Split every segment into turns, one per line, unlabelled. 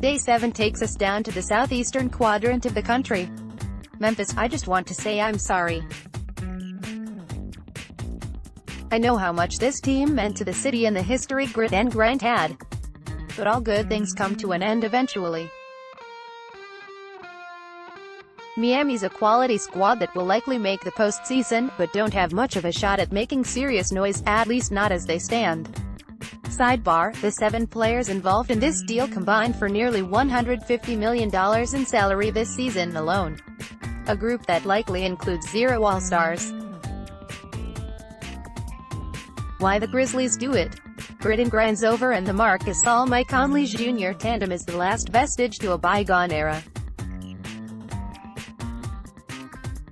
Day 7 takes us down to the southeastern quadrant of the country. Memphis, I just want to say I'm sorry. I know how much this team meant to the city and the history grit and grind had. But all good things come to an end eventually. Miami's a quality squad that will likely make the postseason, but don't have much of a shot at making serious noise, at least not as they stand. Sidebar, the 7 players involved in this deal combined for nearly $150 million in salary this season alone. A group that likely includes 0 All-Stars. Why the Grizzlies do it? Grit and grind's over and the Marc Gasol Mike Conley Jr. tandem is the last vestige to a bygone era.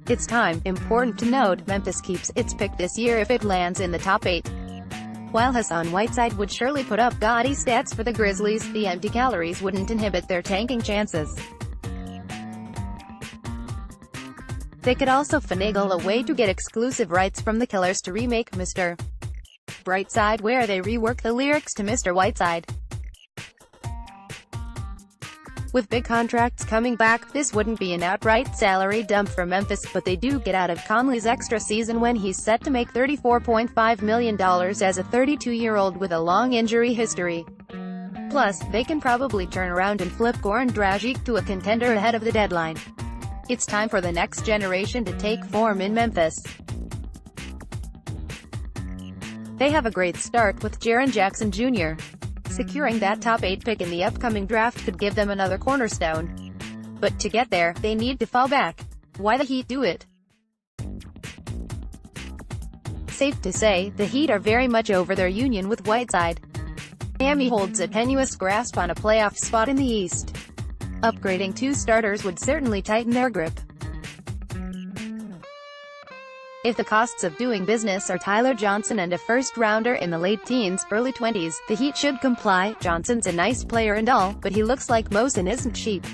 It's time. Important to note, Memphis keeps its pick this year if it lands in the top 8. While Hassan Whiteside would surely put up gaudy stats for the Grizzlies, the empty calories wouldn't inhibit their tanking chances. They could also finagle a way to get exclusive rights from the Killers to remake Mr. Brightside, where they rework the lyrics to Mr. Whiteside. With big contracts coming back, this wouldn't be an outright salary dump for Memphis, but they do get out of Conley's extra season when he's set to make $34.5 million as a 32-year-old with a long injury history. Plus, they can probably turn around and flip Goran Dragic to a contender ahead of the deadline. It's time for the next generation to take form in Memphis. They have a great start with Jaren Jackson Jr. Securing that top 8 pick in the upcoming draft could give them another cornerstone. But to get there, they need to fall back. Why the Heat do it? Safe to say, the Heat are very much over their union with Whiteside. Miami holds a tenuous grasp on a playoff spot in the East. Upgrading 2 starters would certainly tighten their grip. If the costs of doing business are Tyler Johnson and a first-rounder in the late teens, early 20s, the Heat should comply. Johnson's a nice player and all, but he looks like Mosin isn't cheap.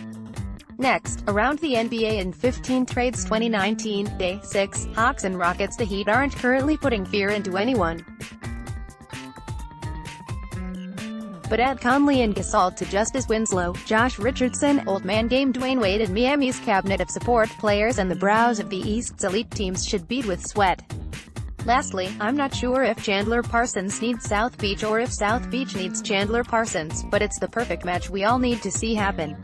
Next, around the NBA in 15 trades 2019, Day 6, Hawks and Rockets. The Heat aren't currently putting fear into anyone. But add Conley and Gasol to Justice Winslow, Josh Richardson, Old Man Game Dwayne Wade and Miami's cabinet of support players, and the brows of the East's elite teams should bead with sweat. Lastly, I'm not sure if Chandler Parsons needs South Beach or if South Beach needs Chandler Parsons, but it's the perfect match we all need to see happen.